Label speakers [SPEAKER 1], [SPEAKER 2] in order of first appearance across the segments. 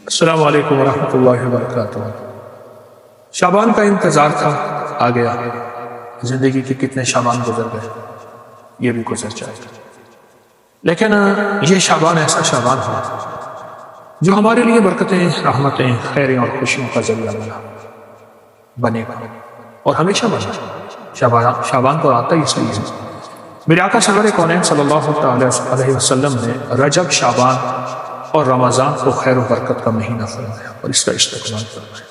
[SPEAKER 1] السلام علیکم ورحمۃ اللہ وبرکاتہ۔ شعبان کا انتظار تھا، آ گیا۔ زندگی کے کتنے شعبان گزر گئے، یہ بھی گزر جائے گا، لیکن یہ شعبان ایسا شعبان ہوا جو ہمارے لیے برکتیں، رحمتیں، خیریں اور خوشیوں کا ذریعہ بنے گا اور ہمیشہ بنے گا۔ شعبان تو آتا ہی اس لیے ہے۔ میرے آقا سرور کونین صلی اللہ علیہ وسلم نے رجب، شعبان اور رمضان کو خیر و برکت کا مہینہ فرمایا اور اس کا استقبال فرمایا۔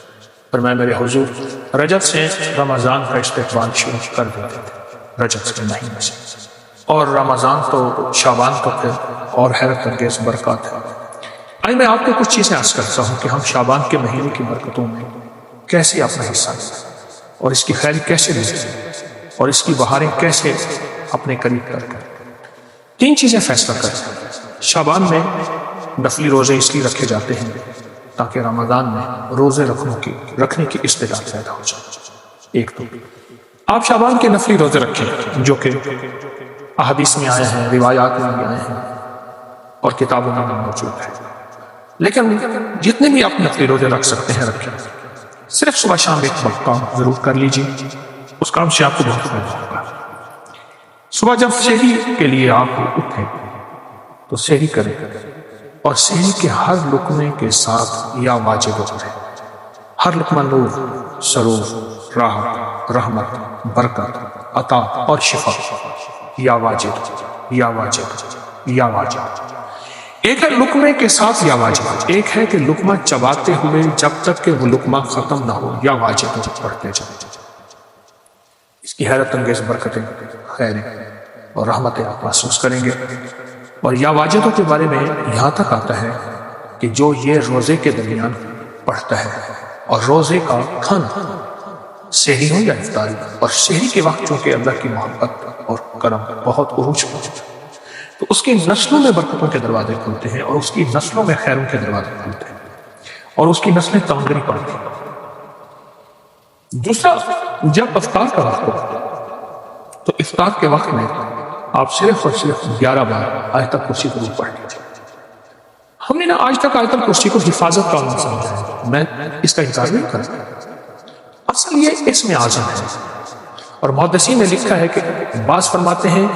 [SPEAKER 1] فرمایا میرے حضور رجب سے رمضان کا استقبال شروع کر دیتے تھے، رجب کے مہینے سے، اور رمضان تو شعبان تو پھر اور حیرت انگیز برکات ہے۔ آئے میں آپ کو کچھ چیزیں عرض کرتا ہوں کہ ہم شعبان کے مہینے کی برکتوں میں کیسے اپنا حصہ لیں اور اس کی خیر کیسے لیں اور اس کی بہاریں کیسے اپنے قریب کر کر۔ تین چیزیں فیصلہ کریں۔ شعبان میں نفلی روزے اس لیے رکھے جاتے ہیں تاکہ رمضان میں روزے رکھنے کی استعداد پیدا ہو جائے۔ ایک تو آپ شعبان کے نفلی روزے رکھیں جو کہ احادیث میں آئے ہیں، روایات میں بھی آئے ہیں اور کتابوں میں بھی موجود ہے، لیکن جتنے بھی آپ نفلی روزے رکھ سکتے ہیں رکھیں۔ صرف صبح شام ایک وقت کام ضرور کر لیجیے، اس کام سے آپ کو بہت فائدہ ہوگا۔ صبح جب سحری کے لیے آپ اٹھیں تو سحری کریں اور سحری کے ہر لقمے کے ساتھ یا واجب ہے، ہر لقمہ نور، سرور، راحت، رحمت، برکت، عطا اور شفا، یا واجب یا واجب یا واجب۔ ایک ہے لقمے کے ساتھ یا واجب، ایک ہے کہ لقمہ چباتے ہوئے جب تک کہ وہ لقمہ ختم نہ ہو یا واجب پڑھتے جائیں۔ اس کی حیرت انگیز برکتیں، خیریں اور رحمتیں آپ محسوس کریں گے۔ اور یا واجبوں کے بارے میں یہاں تک آتا ہے کہ جو یہ روزے کے درمیان پڑھتا ہے اور روزے کا کھانا سحری ہو یا افطاری، اور سحری کے وقت چونکہ اللہ کی محبت اور کرم بہت عروج پہنچتا ہے تو اس کی نسلوں میں برکتوں کے دروازے کھلتے ہیں اور اس کی نسلوں میں خیروں کے دروازے کھلتے ہیں اور اس کی نسلیں تانگری پڑتی ہیں۔ دوسرا، جب افطار کا وقت ہو تو افطار کے وقت میں آپ صرف اور صرف 11 بار آیت الکرسی ضرور پڑھ لیجیے۔ ہم نے آج تک آیت الکرسی کو حفاظت کا عمل سمجھا ہے، میں اس کا انکار نہیں کرتا۔ اصل یہ اسم اعظم ہے، اور محدثین نے لکھا ہے کہ بعض فرماتے ہیں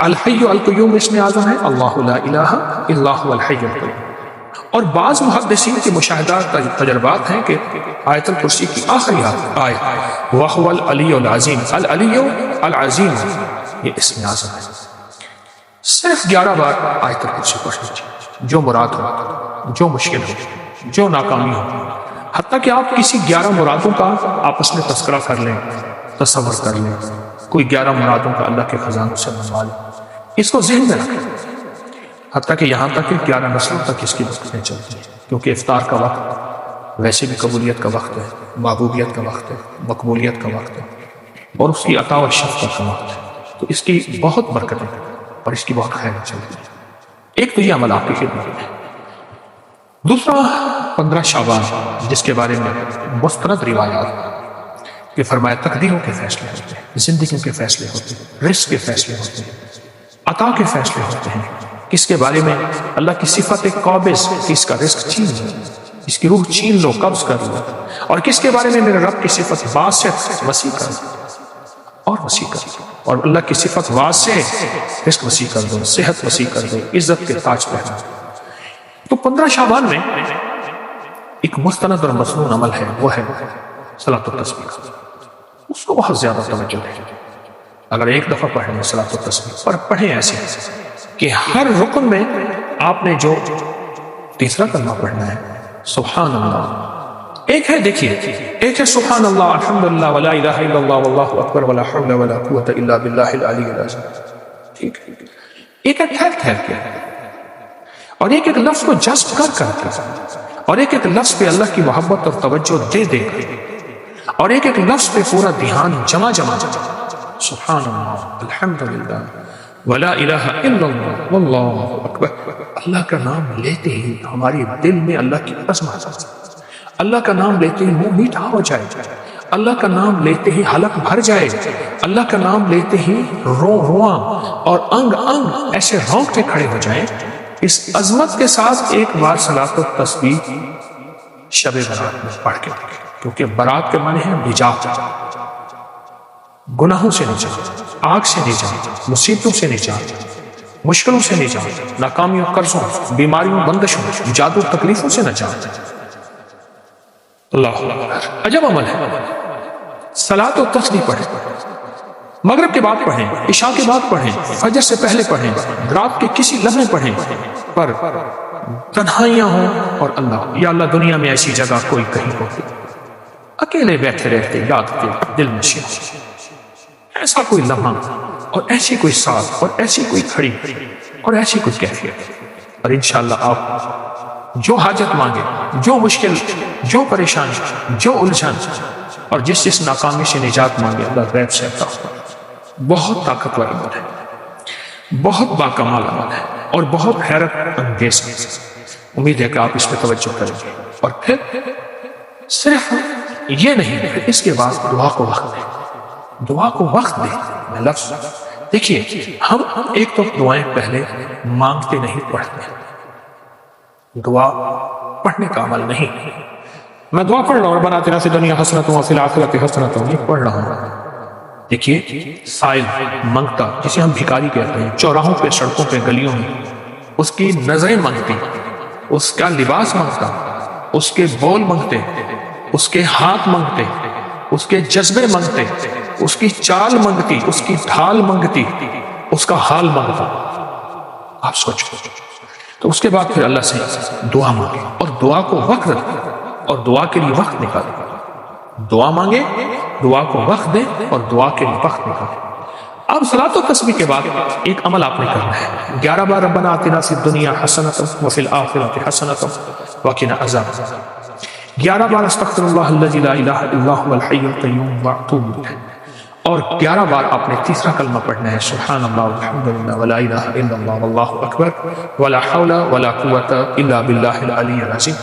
[SPEAKER 1] الحی القیوم اسم اعظم ہے، اللہ لا الہ الا هو الحی القیوم، اور بعض محدثین کے مشاہدات تجربات ہیں کہ آیت الکرسی کی آخری آیت وَهُوَ الْعَلِيُّ الْعَظِيمُ، العلی العظیم، یہ اسم اعظم ہے۔ صرف 11 بار آیت الکرسی پڑھ لیجیے، جو مراد ہو، جو مشکل ہو، جو ناکامی ہو، حتیٰ کہ آپ کسی 11 مرادوں کا آپس میں تذکرہ کر لیں، تصور کر لیں، کوئی 11 مرادوں کا اللہ کے خزانوں سے منوا لیں، اس کو ذہن میں رکھیں، حتیٰ کہ یہاں تک کہ 11 نسلوں تک اس کی برکتیں چلتی ہیں، کیونکہ افطار کا وقت ویسے بھی قبولیت کا وقت ہے، محبوبیت کا وقت ہے، مقبولیت کا وقت ہے، اور اس کی عطا و شفقت کا وقت ہے، تو اس کی بہت برکتیں اور اس کی بہت خیر چلتی ہے۔ ایک تو یہ عمل آپ کی خدمت میں۔ دوسرا، 15 شعبان جس کے بارے میں مستند روایات کہ فرمایا تقدیروں کے فیصلے ہوتے ہیں، زندگیوں کے فیصلے ہوتے ہیں، رزق کے فیصلے ہوتے ہیں، عطا کے فیصلے ہوتے ہیں۔ کس کے بارے میں اللہ کی صفت قابض کہ اس کا رزق چھین لو، اس کی روح چھین لو، قبض کر لو، اور کس کے بارے میں میرے رب کی صفت باسط، وسیع کر دو اور وسیع کر دو، اور اللہ کی صفت واسع، رزق وسیع کر دو، صحت وسیع کر دو، عزت کے تاج پہنا دو۔ تو 15 شعبان میں ایک مستند اور مسنون عمل ہے، وہ ہے صلاۃ التسبیح۔ اس کو بہت زیادہ توجہ دیں۔ اگر ایک دفعہ پڑھیں صلاۃ التسبیح، پر پڑھیں ایسے کہ ہر رکن میں آپ نے جو تیسرا کلمہ پڑھنا ہے سبحان اللہ، ایک ہے دیکھیے، ایک ہے سبحان اللہ الحمدللہ ولا الہ الا اللہ واللہ اکبر ولا حول ولا قوت الا باللہ العلی العظیم، ٹھیک ہے، ایک ہے ٹھہر ٹھہر کے، اور ایک ایک لفظ کو جذب کر کر کے، اور ایک ایک لفظ پہ اللہ کی محبت اور توجہ دے دے کر، اور ایک ایک لفظ پہ پورا دھیان جمع سبحان اللہ الحمدللہ ولا الہ الا اللہ واللہ اکبر۔ اللہ کا نام لیتے ہی ہماری دل میں اللہ کی عظمت، اللہ کا نام لیتے ہی منہ میٹھا ہو جائے، اللہ کا نام لیتے ہی حلق بھر جائے، اللہ کا نام لیتے ہی رواں اور انگ انگ ایسے رونگٹے کھڑے ہو جائیں۔ اس عظمت کے ساتھ ایک بار صلاۃ التسبیح شب برات میں پڑھ کے، کیونکہ برات کے معنی ہے نجات، گناہوں سے نجات، آگ سے نجات، مصیبتوں سے نجات، مشکلوں سے نجات، ناکامیوں، قرضوں، بیماریوں، بندشوں، جادو، تکلیفوں سے نجات۔ اللہ اکبر، عجب عمل ہے۔ صلاۃ و تسبیح پڑھیں، مغرب کے بعد پڑھیں، عشاء کے بعد پڑھیں، فجر سے پہلے پڑھیں، رات کے کسی لمحے پڑھیں، پر تنہائیاں ہوں اور اللہ، یا اللہ دنیا میں ایسی جگہ کوئی کہیں ہوتی، اکیلے بیٹھے رہتے یاد کے دل نشین، ایسا کوئی لمحہ اور ایسی کوئی ساتھ اور ایسی کوئی کھڑی اور ایسی کوئی کیفیت، اور انشاءاللہ آپ جو حاجت مانگے، جو مشکل، جو پریشانی، جو الجھن اور جس ناکامی سے نجات مانگے، اللہ غیب سے عطا ہوگا۔ بہت طاقتور عمل ہے، بہت باکمال عمل ہے اور بہت حیرت انگیز ہے۔ امید ہے کہ آپ اس پہ توجہ کریں گے، اور پھر صرف یہ نہیں، اس کے بعد دعا کو وقت دیں، دعا کو وقت دیں۔ میں لفظ دیکھیے، ہم ایک تو دعائیں پہلے مانگتے نہیں، پڑھتے ہیں۔ دعا پڑھنے کا عمل نہیں، میں دعا پڑھ رہا ہوں، ربنا آتنا فی الدنیا حسنۃ وفی الآخرۃ حسنۃ، یہ پڑھ رہا ہوں۔ دیکھیے، سائل منگتا، جسے ہم بھکاری کہتے ہیں، چوراہوں پہ، سڑکوں پہ، گلیوں میں، اس کی نظریں منگتی، اس کا لباس منگتا، اس کے بول منگتے، اس کے ہاتھ منگتے، اس کے جذبے منگتے، اس کی چال منگتی، اس کی ڈھال منگتی، اس کا حال منگتا۔ آپ سوچو، تو اس کے بعد پھر اللہ سے دعا مانگے، اور دعا کو وقت دے، اور دعا کے لیے وقت نکالے۔ دعا مانگے، دعا کو وقت دے، اور دعا کے لیے وقت نکالے۔ اب صلاۃ و تسبیح کے بعد ایک عمل آپ نے کرنا ہے، 11 بار ربنا آتنا فی الدنیا حسنۃ وفی الآخرۃ حسنۃ وقنا عذاب النار، 11 بار استغفر اللہ الذی لا الہ الا هو الحی القیوم واتوب الیہ، اور 11 بار آپ نے تیسرا کلمہ پڑھنا ہے، سبحان اللہ والحمد للہ ولا الہ الا اللہ واللہ اکبر ولا حول ولا قوت الا باللہ العلی العظیم۔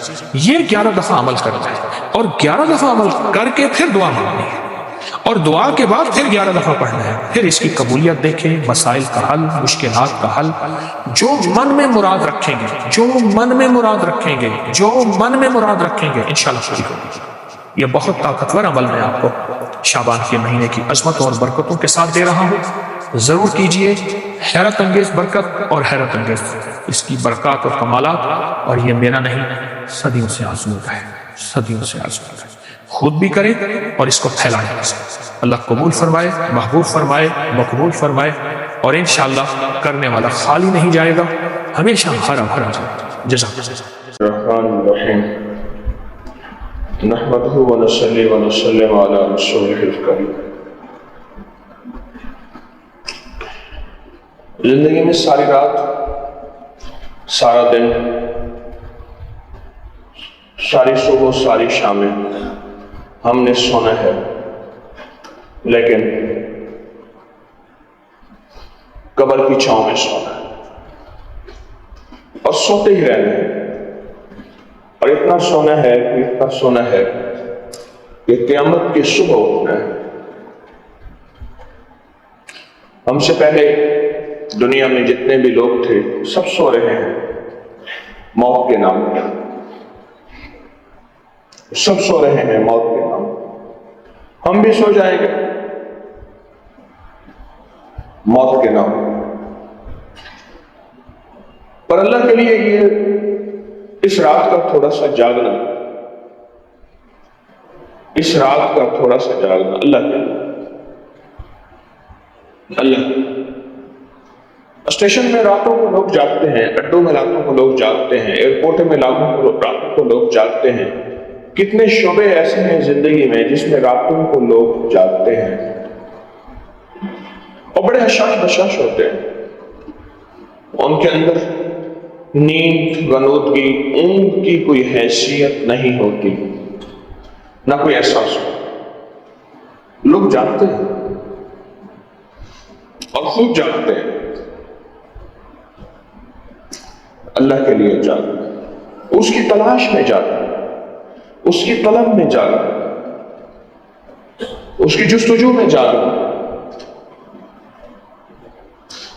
[SPEAKER 1] یہ 11 دفعہ عمل کرنا ہے، اور 11 دفعہ عمل کر کے پھر دعا مانگنی ہے، اور دعا کے بعد پھر 11 دفعہ پڑھنا ہے۔ پھر اس کی قبولیت دیکھیں، مسائل کا حل، مشکلات کا حل، جو من میں مراد رکھیں گے، جو من میں مراد رکھیں گے، جو من میں مراد رکھیں گے، انشاءاللہ پوری ہوگی۔ یہ بہت طاقتور عمل میں آپ کو شعبان کے مہینے کی عظمتوں اور برکتوں کے ساتھ دے رہا ہوں، ضرور کیجئے۔ حیرت انگیز برکت اور حیرت انگیز اس کی برکات اور کمالات، اور یہ میرا نہیں، صدیوں سے آزمودہ ہے، صدیوں سے آزمودہ ہے۔ خود بھی کریں اور اس کو پھیلائیں۔ اللہ قبول فرمائے، محبوب فرمائے، مقبول فرمائے، اور انشاءاللہ کرنے والا خالی نہیں جائے گا، ہمیشہ ہرا بھرا جائے گا۔ جزاک اللہ۔
[SPEAKER 2] الرحمن الرحیم، نحمدہ ونصلی ونسلم علی رسولہ الکریم۔ زندگی میں ساری رات، سارا دن، ساری صبح، ساری شامیں ہم نے سونا ہے، لیکن قبر کی چھاؤں میں سونا ہے، اور سوتے ہی رہنا ہے، اور اتنا سونا ہے کہ اتنا سونا ہے کہ قیامت کی صبح اٹھنا ہے۔ ہم سے پہلے دنیا میں جتنے بھی لوگ تھے سب سو رہے ہیں موت کے نام پر، سب سو رہے ہیں موت کے نام پر، ہم بھی سو جائیں گے موت کے نام پر۔ اللہ کے لیے یہ اس رات کا تھوڑا سا جاگنا، اس رات کا تھوڑا سا جاگنا اللہ کے لیے۔ اللہ اسٹیشن میں راتوں کو لوگ جاگتے ہیں، اڈوں میں راتوں کو لوگ جاگتے ہیں، ایئرپورٹ میں راتوں کو لوگ جاگتے ہیں۔ کتنے شعبے ایسے ہیں زندگی میں جس میں راتوں کو لوگ جاگتے ہیں اور بڑے حشاش بشاش ہوتے ہیں، ان کے اندر نیند، غنودگی، اونگ کی کوئی حیثیت نہیں ہوتی، نہ کوئی احساس ہو۔ لوگ جاگتے ہیں اور خوب جاگتے ہیں، اللہ کے لیے جاگنا، اس کی تلاش میں جاگنا، اس کی طلب میں جاگنا، اس کی جستجو میں جاگنا،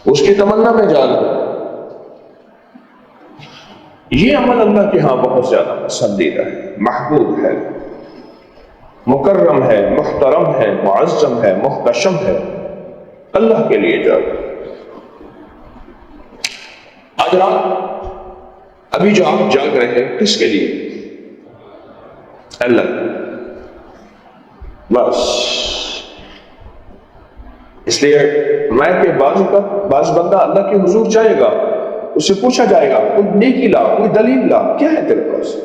[SPEAKER 2] اس کی تمنا میں جاگنا۔ یہ عمل اللہ کے ہاں بہت زیادہ پسندیدہ ہے، محبوب ہے، مکرم ہے، محترم ہے، معظم ہے، محتشم ہے، اللہ کے لیے جاگا۔ آج رات ابھی جو آپ جاگ رہے ہیں کس کے لیے؟ اللہ، بس۔ اس لیے میں کہ بعض بندہ اللہ کے حضور جائے گا، اس سے پوچھا جائے گا کوئی نیکی لا، کوئی دلیل لا، کیا ہے تیرے پاس؟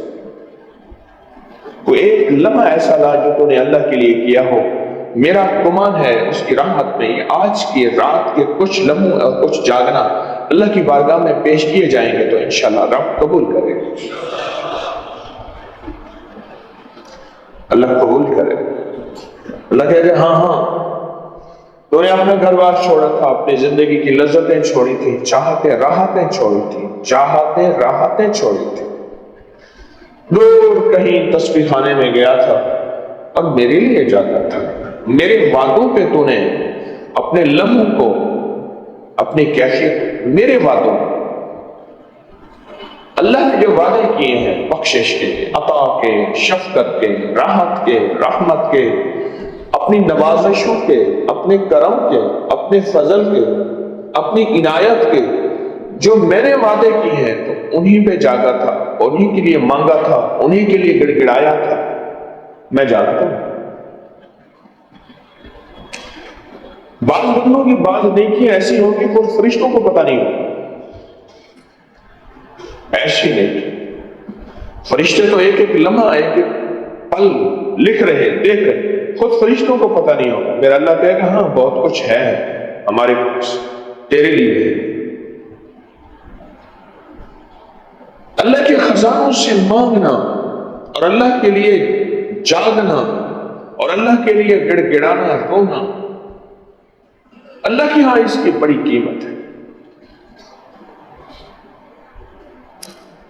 [SPEAKER 2] کوئی ایک لمحہ ایسا لا جو تو نے اللہ کے لیے کیا ہو۔ میرا گمان ہے اس کی رحمت میں یہ آج کی رات کے کچھ لمحوں اور کچھ جاگنا اللہ کی بارگاہ میں پیش کیے جائیں گے تو انشاءاللہ رب قبول کرے، اللہ قبول کرے۔ اللہ کہے گا ہاں تو نے اپنا گھر بار چھوڑا تھا، اپنی زندگی کی لذتیں چھوڑی تھی، چاہتے راحتیں چھوڑی تھی، دور کہیں تسبیح خانے میں گیا تھا اور میرے لیے جاتا تھا۔ میرے وعدوں پہ تو نے اپنے لمحوں کو، اپنی کیفیت، میرے وعدوں، اللہ نے جو وعدے کیے ہیں بخشش کے، عطا کے، شفقت کے، راحت کے، رحمت کے، اپنی نوازشوں کے، اپنے کرم کے، اپنے فضل کے، اپنی عنایت کے، جو میں نے وعدے کیے ہیں تو انہی پہ جاگا تھا، انہی کے لیے مانگا تھا، انہی کے لیے گڑ گڑایا تھا۔ میں جانتا ہوں بعض بندوں کی بعض نیکیاں ایسی ہوں کہ وہ فرشتوں کو پتہ نہیں ہو، ایسی نیکی فرشتے تو ایک ایک لمحہ، ایک ایک پل لکھ رہے، دیکھ رہے، خود فرشتوں کو پتہ نہیں ہوگا۔ میرا اللہ کہے گا ہاں بہت کچھ ہے ہمارے پاس تیرے لیے۔ اللہ کے خزانوں سے مانگنا اور اللہ کے لیے جاگنا اور اللہ کے لیے گڑ گڑانا، رونا، اللہ کی ہاں اس کی بڑی قیمت ہے۔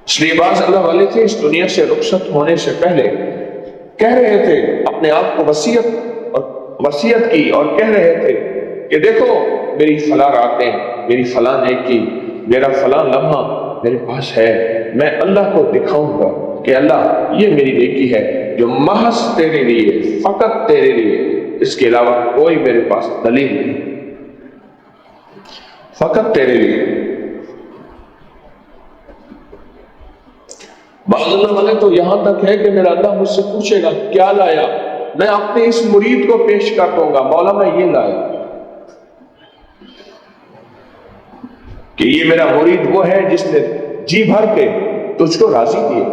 [SPEAKER 2] اس لیے بعض اللہ والے تھے اس دنیا سے رخصت ہونے سے پہلے کہہ رہے تھے، اپنے آپ کو وصیت کی اور کہہ رہے تھے کہ دیکھو میری فلاں راتیں، میری فلاں نیکی، میرا فلاں لمحہ میرے پاس ہے، میں اللہ کو دکھاؤں گا کہ اللہ یہ میری نیکی ہے جو محض تیرے لیے، فقط تیرے لیے، اس کے علاوہ کوئی میرے پاس دلیل نہیں، فقط تیرے لیے۔ بعض اللہ والے تو یہاں تک ہے کہ میرا اللہ مجھ سے پوچھے گا کیا لایا، میں اپنے اس مرید کو پیش کر دوں گا، مولا میں یہ لایا، کہ یہ میرا مرید وہ ہے جس نے جی بھر کے تجھ کو راضی کیا،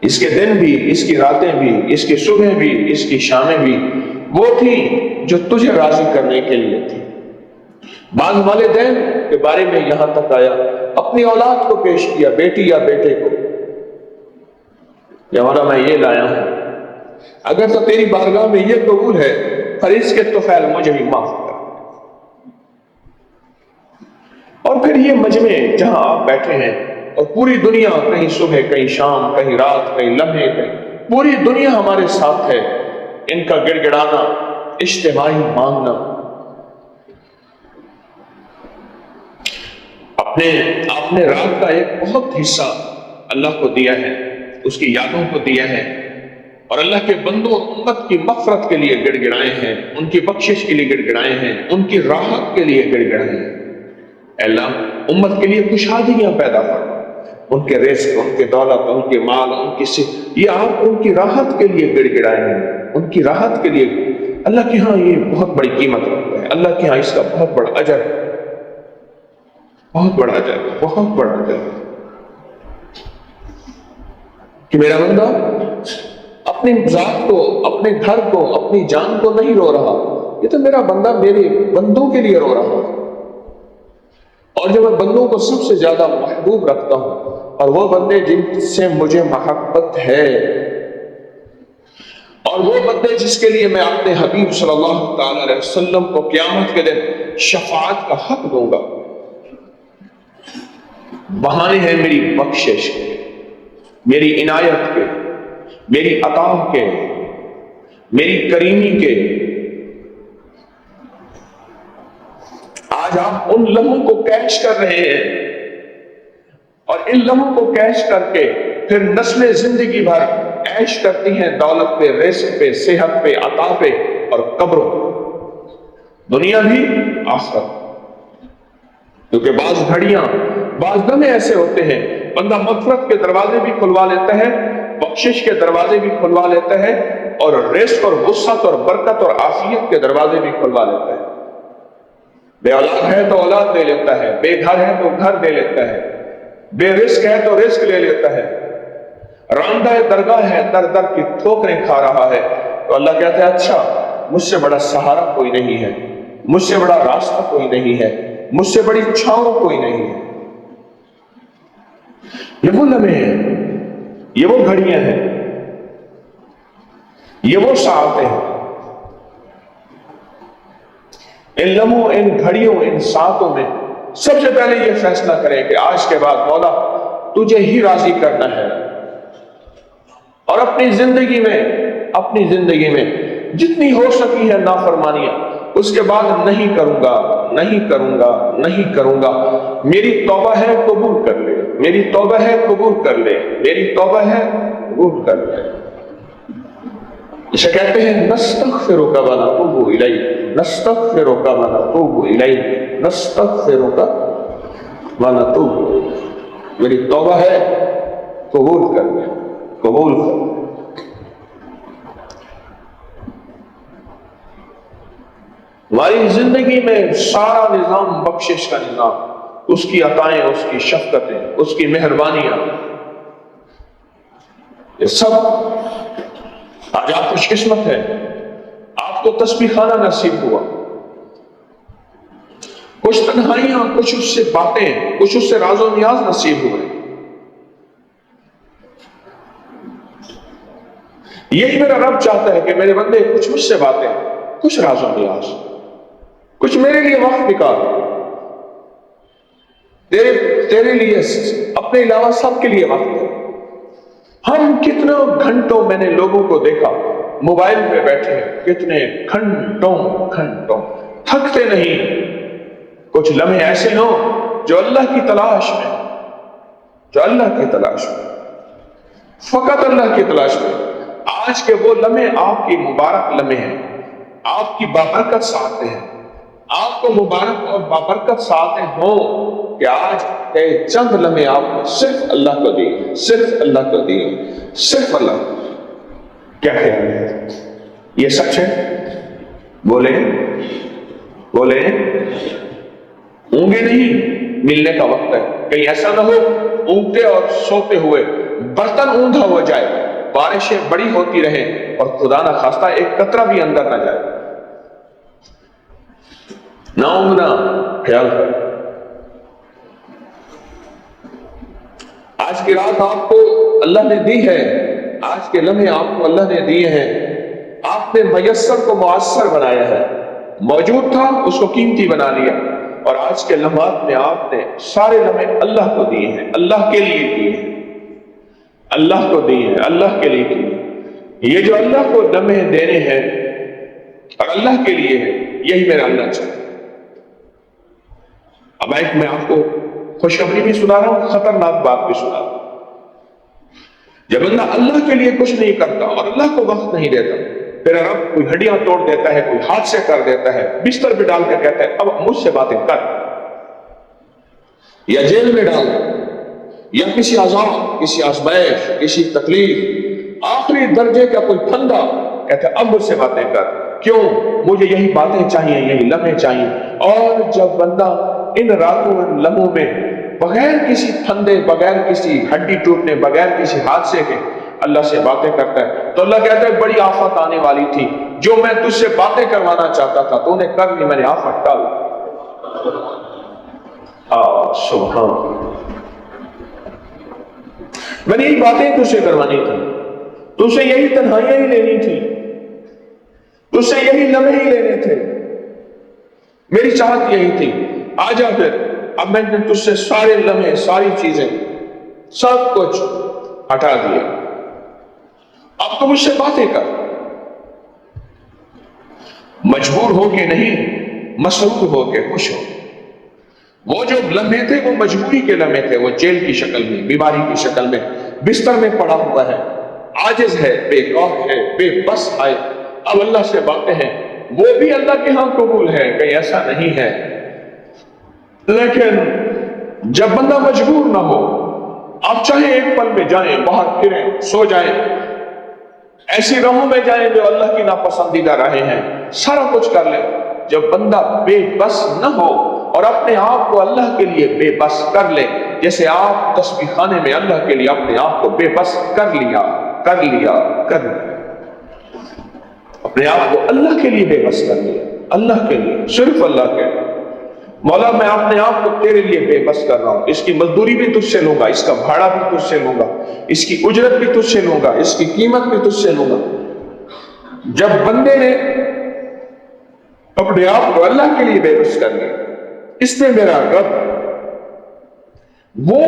[SPEAKER 2] اس کے دن بھی، اس کی راتیں بھی، اس کی صبح بھی، اس کی شامیں بھی وہ تھی جو تجھے راضی کرنے کے لیے تھی۔ بعض والدین کے بارے میں یہاں تک آیا، اپنی اولاد کو پیش کیا، بیٹی یا بیٹے کو، کہ مولا میں یہ لایا ہوں، اگر تو تیری بارگاہ میں یہ قبول ہے پر اس کے طفیل مجھے بھی معاف کر۔ اور پھر یہ مجمع جہاں آپ بیٹھے ہیں اور پوری دنیا، کہیں صبح، کہیں شام، کہیں رات، کہیں لمحے، کہیں پوری دنیا ہمارے ساتھ ہے، ان کا گڑ گڑانا، اجتماعی مانگنا، آپ نے رات کا ایک بہت حصہ اللہ کو دیا ہے، اس کی یادوں کو دیا ہے، اور اللہ کے بندوں اور امت کی مغفرت کے لیے گڑ گڑائے ہیں، ان کی بخشش کے لیے گڑ گڑائے ہیں، ان کی راحت کے لیے گڑ گڑائے ہیں۔ اے اللہ امت کے لیے خوشحالیاں پیدا فرما، ان کے رزق، ان کے دولت، ان کے مال، ان کی صحت، یہ آپ ان کی راحت کے لیے گڑ گڑائے ہیں، ان کی راحت کے لیے۔ اللہ کے ہاں یہ بہت بڑی قیمت رکھتا ہے، اللہ کے ہاں اس کا بہت بڑا اجر ہے، بہت بڑا اجر، بہت بڑا اجر، کہ میرا بندہ اپنی ذات کو، اپنے گھر کو، اپنی جان کو نہیں رو رہا، یہ تو میرا بندہ میرے بندوں کے لیے رو رہا ہے، اور جو میں بندوں کو سب سے زیادہ محبوب رکھتا ہوں اور وہ بندے جن سے مجھے محبت ہے، اور وہ بندے جس کے لیے میں اپنے حبیب صلی اللہ تعالی علیہ وسلم کو قیامت کے دن شفاعت کا حق دوں گا، بہانے ہیں میری بخشش کے، میری عنایت کے، میری عطا کے، میری کریمی کے۔ آج آپ ان لمحوں کو کیچ کر رہے ہیں اور ان لمحوں کو کیش کر کے پھر نسلیں زندگی بھر عیش کرتی ہیں دولت پہ، رزق پہ، صحت پہ، عطا پہ اور قبروں، دنیا بھی آخرت۔ کیونکہ بعض گھڑیاں، بعض لمحے ایسے ہوتے ہیں بندہ مغفرت کے دروازے بھی کھلوا لیتا ہے، بخشش کے دروازے بھی کھلوا لیتا ہے، اور رزق اور وسعت اور برکت اور عافیت کے دروازے بھی کھلوا لیتا ہے۔ بے اولاد ہے تو اولاد لے لیتا ہے، بے گھر ہے تو گھر دے لیتا ہے، بے رزق ہے تو رزق لے لیتا ہے، راندہ درگاہ ہے، در در کی ٹھوکریں کھا رہا ہے، تو اللہ کہتا ہے اچھا مجھ سے بڑا سہارا کوئی نہیں ہے، مجھ سے بڑا راستہ کوئی نہیں ہے، مجھ سے بڑی چھاؤں کوئی نہیں ہے۔ یہ وہ لمحے ہیں، یہ وہ گھڑیاں ہیں، یہ وہ ساعتیں ہیں۔ ان لمحوں، ان گھڑیوں، ان ساعتوں میں سب سے پہلے یہ فیصلہ کریں کہ آج کے بعد مولا تجھے ہی راضی کرنا ہے، اور اپنی زندگی میں جتنی ہو سکی ہے نافرمانیاں اس کے بعد نہیں کروں گا، نہیں کروں گا، نہیں کروں گا۔ میری توبہ ہے قبول کر لے، میری توبہ ہے قبول کر لے، میری توبہ ہے قبول کر لے۔ اسے کہتے ہیں نستغفرک ونتوب الیک، نستغفرک ونتوب الیک، نستغفرک ونتوب، میری توبہ ہے قبول کر لے، قبول کر لے۔ ہماری زندگی میں سارا نظام بخشش کا نظام، اس کی عطائیں، اس کی شفقتیں، اس کی مہربانیاں، یہ سب آج آپ خوش قسمت ہے، آپ کو تسبیح خانہ نصیب ہوا، کچھ تنہائیاں، کچھ اس سے باتیں، کچھ اس سے راز و نیاز نصیب ہوئے۔ یہی میرا رب چاہتا ہے کہ میرے بندے کچھ مجھ سے باتیں، کچھ راز و نیاز، کچھ میرے لیے وقت نکال، تیرے لیے، اپنے علاوہ سب کے لیے وقت ہے۔ ہم کتنے گھنٹوں، میں نے لوگوں کو دیکھا موبائل پہ بیٹھے ہیں، کتنے گھنٹوں تھکتے نہیں۔ کچھ لمحے ایسے ہوں جو اللہ کی تلاش میں، جو اللہ کی تلاش میں، فقط اللہ کی تلاش میں۔ آج کے وہ لمحے آپ کی مبارک لمحے ہیں، آپ کی بابرکت ساعتیں ہیں، آپ کو مبارک اور بابرکت ساعتیں ہوں کہ آج کے چند لمحے آپ کو صرف اللہ کو دیے، صرف اللہ کو دیے، صرف اللہ کو۔ کیا خیال ہے؟ یہ سچ ہے؟ بولیں بولیں۔ اونگے نہیں، ملنے کا وقت ہے، کہیں ایسا نہ ہو اونگتے اور سوتے ہوئے برتن اونگا ہو جائے، بارشیں بڑی ہوتی رہیں اور خدا نہ خواستہ ایک قطرہ بھی اندر نہ جائے۔ نہ اونگنا، خیال کر۔ آج کی رات آپ کو اللہ نے دی ہے، آج کے لمحے آپ کو اللہ نے دیے ہیں، آپ نے میسر کو مؤثر بنایا ہے، موجود تھا اس کو قیمتی بنا لیا، اور آج کے لمحات میں آپ نے سارے لمحے اللہ کو دیے ہیں، اللہ کے لیے دیے ہیں، اللہ کو دیے ہیں، اللہ کے لیے دیے۔ یہ جو اللہ کو لمحے دینے ہیں اور اللہ کے لیے ہے، یہی میرا اللہ چاہتا ہے۔ اب ایک میں آپ کو خوشخبری بھی سنا رہا ہوں، خطرناک بات بھی سنا رہا ہوں۔ جب بندہ اللہ کے لیے کچھ نہیں کرتا اور اللہ کو وقت نہیں دیتا، پھر رب کوئی ہڈیاں توڑ دیتا ہے، کوئی حادثے کر دیتا ہے، بستر پہ ڈال کے کہتا ہے اب مجھ سے باتیں کر، یا جیل میں ڈال، یا کسی عذاب، کسی آزمائش، کسی تکلیف، آخری درجے کا کوئی پھندا، کہتا ہے اب مجھ سے باتیں کر۔ کیوں؟ مجھے یہی باتیں چاہیے، یہی لمحے چاہیے۔ اور جب بندہ ان راتوں، ان لمحوں میں بغیر کسی پھندے، بغیر کسی ہڈی ٹوٹنے، بغیر کسی حادثے کے اللہ سے باتیں کرتا ہے، تو اللہ کہتا ہے بڑی آفت آنے والی تھی، جو میں تجھ سے باتیں کروانا چاہتا تھا تو نے کر لی، میں نے آفت ٹال۔ سبحان، میں نے یہی باتیں تجھ سے کروانی تھی، تجھ سے یہی تنہائیاں ہی لینی تھی، تجھ سے یہی لمحے ہی لینے تھے، میری چاہت یہی تھی۔ آجا پھر، اب میں نے تجھ سے سارے لمحے، ساری چیزیں، سب کچھ ہٹا دیا، اب تو مجھ سے باتیں کر۔ مجبور ہو کے نہیں، مسرور ہو کے خوش ہو۔ وہ جو لمحے تھے وہ مجبوری کے لمحے تھے، وہ جیل کی شکل میں، بیماری کی شکل میں، بستر میں پڑا ہوا ہے، عاجز ہے، بے قوت ہے، بے بس ہے، اب اللہ سے باتیں ہیں، وہ بھی اللہ کے ہاں قبول ہے، کہیں ایسا نہیں ہے۔ لیکن جب بندہ مجبور نہ ہو، آپ چاہے ایک پل میں جائیں، باہر پھریں، سو جائیں، ایسی راہوں میں جائیں جو اللہ کی ناپسندیدہ راہیں ہیں، سارا کچھ کر لیں، جب بندہ بے بس نہ ہو اور اپنے آپ کو اللہ کے لیے بے بس کر لے، جیسے آپ تسبیح خانے میں اللہ کے لیے اپنے آپ کو بے بس کر لیا، اپنے آپ کو اللہ کے لیے بے بس کر لیا، اللہ کے لیے، صرف اللہ کے لیے، مولا میں اپنے آپ کو تیرے لیے بے بس کر رہا ہوں، اس کی مزدوری بھی تجھ سے لوں گا، اس کا بھاڑا بھی تجھ سے لوں گا، اس کی اجرت بھی تجھ سے لوں گا، اس کی قیمت بھی تجھ سے لوں گا۔ جب بندے نے اپنے آپ کو اللہ کے لیے بے بس کر لیا، اس میں میرا رب وہ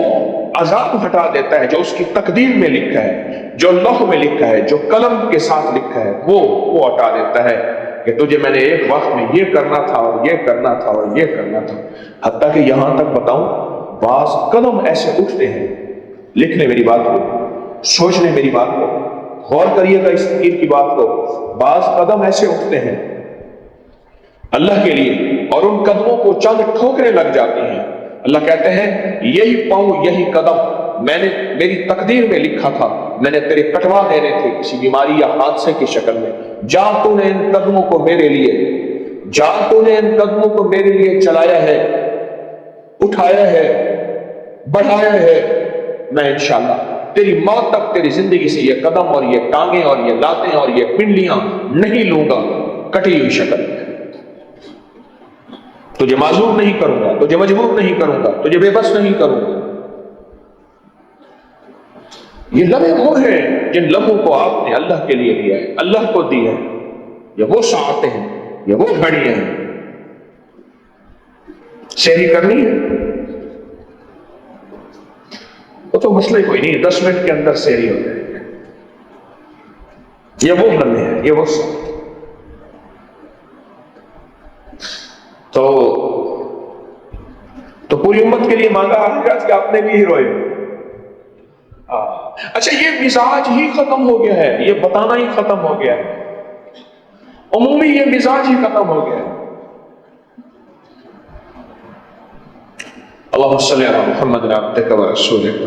[SPEAKER 2] عذاب ہٹا دیتا ہے جو اس کی تقدیر میں لکھا ہے، جو لوح میں لکھا ہے، جو قلم کے ساتھ لکھا ہے، وہ ہٹا دیتا ہے کہ تجھے میں نے ایک وقت میں یہ کرنا تھا اور یہ کرنا تھا اور یہ کرنا تھا۔ حتیٰ کہ یہاں تک بتاؤں، بعض قدم ایسے اٹھتے ہیں، لکھنے میری بات کو، سوچنے میری بات کو، غور کریے گا اس تقریر کی بات کو، بعض قدم ایسے اٹھتے ہیں اللہ کے لیے اور ان قدموں کو چند ٹھوکریں لگ جاتی ہیں، اللہ کہتے ہیں یہی پاؤں یہی قدم میں نے میری تقدیر میں لکھا تھا، میں نے تیرے کٹوا دینے تھے کسی بیماری یا حادثے کی شکل میں، جا تو نے ان قدموں کو میرے لیے، جا تو نے ان قدموں کو میرے لیے چلایا ہے، اٹھایا ہے، بڑھایا ہے، میں انشاءاللہ تیری موت تک تیری زندگی سے یہ قدم اور یہ ٹانگیں اور یہ لاتیں اور یہ پنڈلیاں نہیں لوں گا کٹی ہوئی شکل میں، تجھے معذور نہیں کروں گا، تجھے مجبور نہیں کروں گا، تجھے بے بس نہیں کروں گا۔ یہ لمحے وہ ہیں جن لمحوں کو آپ نے اللہ کے لیے لیا ہے، اللہ کو دی ہے، یہ وہ ساعتیں ہیں، یہ وہ گھڑیاں ہیں۔ سحری کرنی ہے وہ تو مسئلہ کوئی نہیں، 10 منٹ کے اندر سحری ہو جائے گی۔ یہ وہ لمحے ہیں، یہ وہ ساعتیں۔ تو پوری امت کے لیے مانگا حقیقت کہ اپنے بھی ہی روئے۔ اچھا یہ مزاج ہی ختم ہو گیا ہے، یہ بتانا ہی ختم ہو گیا ہے، عمومی یہ مزاج ہی ختم ہو گیا ہے۔ اللہم صلی علی محمد عبدک و رسولک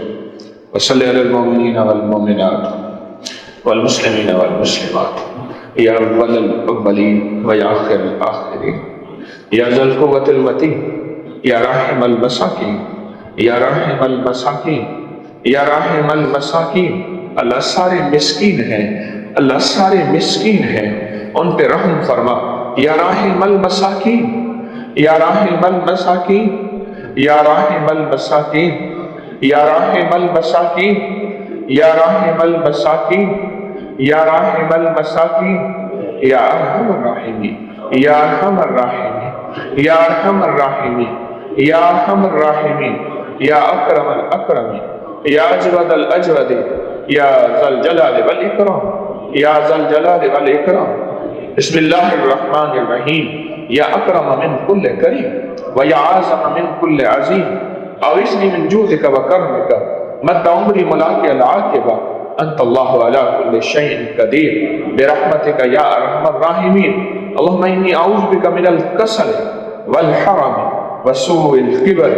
[SPEAKER 2] وصلی علی المؤمنین والمؤمنات والمسلمین والمسلمات یا اول الاولین و یا آخر الاخرین یا ذا القوة المتین یا راحم المساکین یا راحم المساکین یا راحم المساکین۔ اللہ سارے مسکین ہیں، اللہ سارے مسکین ہیں، ان پہ رحم فرما، یا راحم المساکین یا راحم المساکین یا راحم المساکین یا راحم المساکین یا راحم المساکین یا راحم المساکین یا ارحم الراحمین یا ارحم الراحمین یا ارحم الراحمین یا ارحم الراحمین یا اکرم الاکرمین یا اجود الاجود یا ذا الجلال والاکرام یا ذا الجلال والاکرام۔ بسم اللہ الرحمن الرحیم۔ یا اکرم من کل کریم و یا اعظم من کل عظیم اغثنی من جودک و کرمک مد عمری ملاک العاقبہ انت اللہ علی کل شیء قدیر برحمتک یا ارحم الراحمین۔ اللہم انی اعوذ بک من الکسل والحرم وسوء الكبر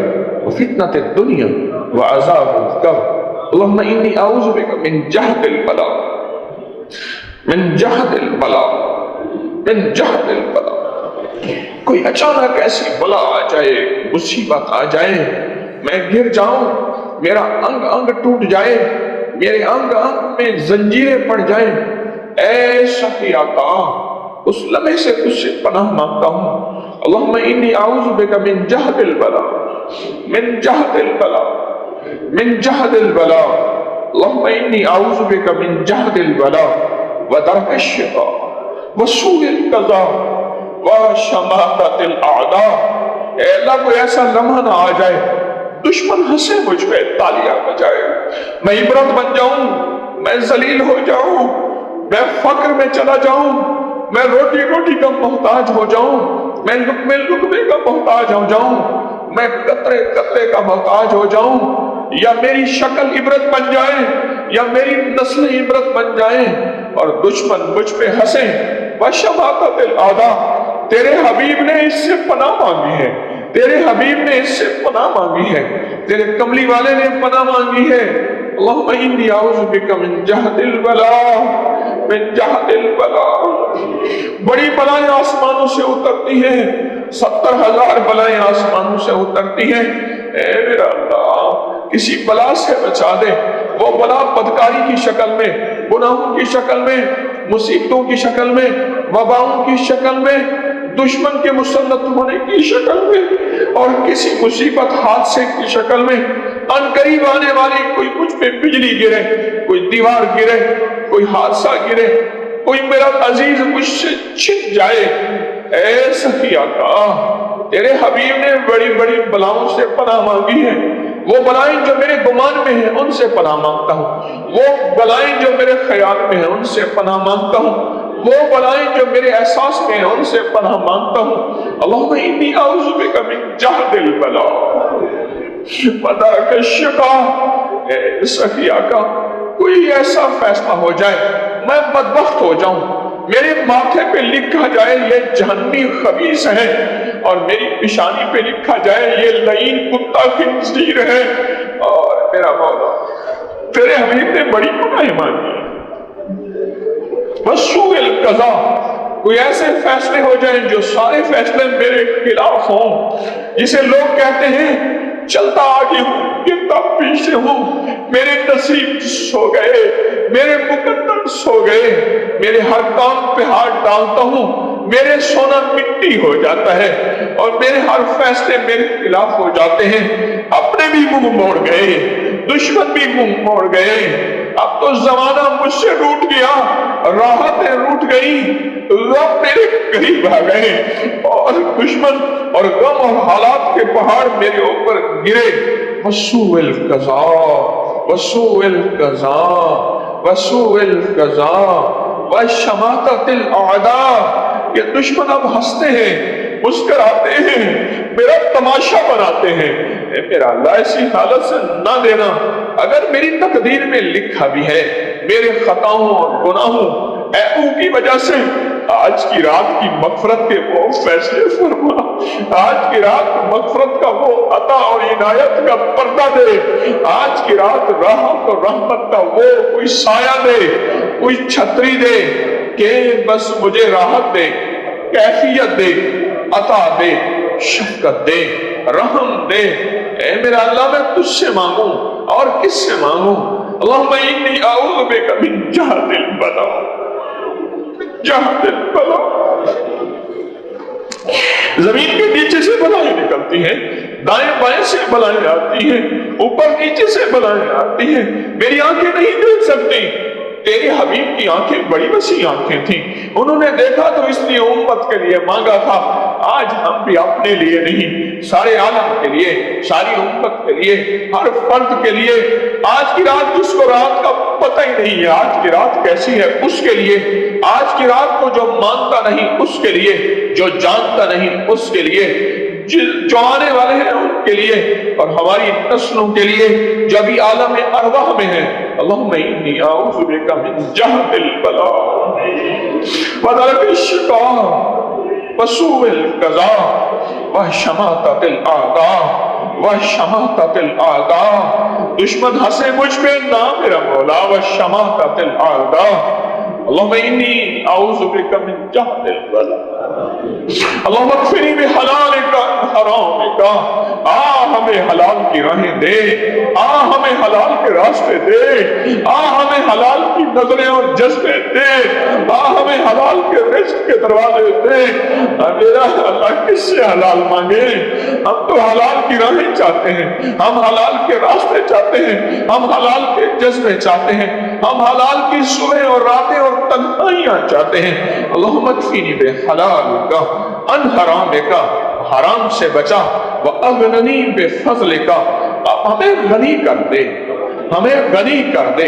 [SPEAKER 2] وفتنة الدنیا وعذاب القبر۔ اللہم انی اعوذ بک من جہد البلاء، من جہد البلاء، من جہد البلاء۔ کوئی اچانک ایسی بلا آ جائے، مصیبت آ جائے، میں گر جاؤں، میرا انگ انگ ٹوٹ جائے، میرے انگ انگ میں زنجیریں پڑ جائیں، اے شفیع آقا اس لمحے سے تجھ سے پناہ مانگتا ہوں۔ اللہم انی اعوذ بک من جہد البلاء، من جہد البلاء، من جہد البلاء۔ اللہم انی اعوذ بک من جہد البلاء ودرک الشقاء وسوء القضاء وشماتت الاعداء۔ اے اللہ کوئی ایسا لمحہ نہ آ جائے دشمن ہنسے مجھ پہ، تالیاں بجائے، میں عبرت بن جاؤں، میں ذلیل ہو جاؤں، میں فقر میں چلا جاؤں، میں روٹی کا محتاج ہو جاؤں، میں لقمے کا محتاج ہو جاؤں، میں قطرے قطرے کا محتاج ہو جاؤں، یا میری شکل عبرت بن جائے، یا میری نسل عبرت بن جائیں اور دشمن مجھ پہ ہنسیں۔ وشماتت الاعداء، تیرے حبیب نے اس سے پناہ مانگی ہے، تیرے حبیب نے اس سے پناہ مانگی ہے، تیرے کملی والے نے پناہ مانگی ہے۔ اللہم انی اعوذ بک من جہد البلاء، من جہد البلاء۔ بڑی بلائیں آسمانوں سے اترتی ہیں، 70,000 بلائیں آسمانوں سے اترتی ہیں۔ اے میرا اللہ کسی بلا سے بچا دے، وہ بلا بدکاری کی شکل میں، گناہوں کی شکل میں، مصیبتوں کی شکل میں، وباؤں کی شکل میں، دشمن کے مسلط ہونے کی شکل میں، اور کسی مصیبت حادثے کی شکل میں، ان قریب آنے والی کوئی مجھ پہ بجلی گرے، کوئی دیوار گرے، کوئی حادثہ گرے، کوئی میرا عزیز مجھ سے چھن جائے۔ اے سخی آقا، تیرے حبیب نے بڑی بڑی بلاؤں سے پناہ مانگی ہے۔ وہ بلائیں جو میرے گمان میں ہیں ان سے پناہ مانگتا ہوں، وہ بلائیں جو میرے خیال میں ہیں ان سے پناہ مانگتا ہوں، وہ بلائیں جو میرے احساس میں ہیں ان سے پناہ مانگتا ہوں۔ اللہم انی اعوذ بک من جہد البلاء ودرک الشقاء۔ اے سخی آقا، کوئی ایسا فیصلہ ہو جائے میں بدبخت ہو جاؤں، میرے ماتھے پہ لکھا جائے یہ جہنمی خبیث ہے، اور میری پیشانی پہ لکھا جائے یہ لعین کتا خنزیر ہے، اور میرا مولا تیرے حبیب نے بڑی پناہ مانگی۔ وسوء القضاء، کوئی ایسے فیصلے ہو جائیں جو سارے فیصلے میرے خلاف ہوں، جسے لوگ کہتے ہیں چلتا آگے ہوں گرتا پیچھے ہوں، میرے نصیب سو گئے، میرے مقدر سو گئے، میرے ہر کام پہ ہاتھ ڈالتا ہوں میرے سونا مٹی ہو جاتا ہے، اور میرے ہر فیصلے میرے خلاف ہو جاتے ہیں۔ اپنے بھی منہ موڑ گئے، دشمن بھی منہ موڑ گئے، اب تو زمانہ مجھ سے روٹ گیا، راحتیں روٹ گئی، رب میرے قریب آ گئے، اور دشمن اور غم اور حالات کے پہاڑ میرے اوپر گرے۔ وسوء القضاء، وسوء القضاء، وسوء القضاء وشماتت الاعداء۔ یہ دشمن اب ہنستے ہیں، مسکراتے ہیں، میرا تماشا بناتے ہیں۔ اے میرا اللہ ایسی حالت سے نہ دینا، اگر میری تقدیر میں لکھا بھی ہے میرے خطاؤں اور گناہوں عیبوں کی وجہ سے، آج کی رات کی مغفرت کے وہ فیصلے فرما، آج کی رات مغفرت کا وہ عطا اور عنایت کا پردہ دے، آج کی رات راحت اور رحمت کا وہ کوئی سایہ دے، کوئی چھتری دے، کہ بس مجھے راحت دے، کیفیت دے، عطا دے، شفقت دے، رحم دے۔ اے میرا اللہ میں تجھ سے مانگوں اور کس سے مانگوں؟ اللہم انی اعوذ بک من جہد البلاء، جہد البلاء۔ زمین کے نیچے سے بلائیں نکلتی ہیں، دائیں بائیں سے بلائیں آتی ہیں، اوپر نیچے سے بلائیں آتی ہیں، میری آنکھیں نہیں دیکھ سکتی۔ تیرے حبیب کی آنکھیں بڑی وسیع آنکھیں تھیں، انہوں نے دیکھا تو اس لیے امت کے لیے مانگا تھا۔ آج ہم بھی اپنے لیے نہیں، سارے عالم کے لیے، ساری امت کے لیے، ہر فرد کے لیے، آج کی رات جس کو رات کا پتہ ہی نہیں ہے آج کی رات کیسی ہے اس کے لیے، آج کی رات کو جو مانتا نہیں اس کے لیے، جو جانتا نہیں اس کے لیے، جو آنے والے ہیں ان کے لیے، اور ہماری نسلوں کے لیے جو ابھی عالم ارواح میں ہیں۔ اللہم انی اعوذ بک من جہد البلاء ودرک الشقاء وسوء القضاء وشماتت الاعداء، وشماتت الاعداء۔ دشمن ہنسے مجھ پہ نہ میرا مولا، وشماتت الاعداء۔ اللہم انی اعوذ بک من جہد البلاء۔ اللہم اکفنی بحلالک عن حرامک۔ ہمیں حلال کی راہیں دے، ہمیں حلال کے راستے دے، ہمیں حلال کی نظریں اور جذبے دے، ہمیں حلال کے رزق کے دروازے دے۔ میرا اللہ کس سے حلال مانگے؟ ہم تو حلال کی راہیں چاہتے ہیں، ہم حلال کے راستے چاہتے ہیں، ہم حلال کے جذبے چاہتے ہیں، ہم حلال کی صبح اور راتیں اور تنہائیاں چاہتے ہیں۔ اللہم اکفینی بحلالک عن حرامک، حرام سے بچا، وَأَغْنَنِي بِفَضْلِكَ، اب ہمیں غنی کر دے، ہمیں غنی کر دے،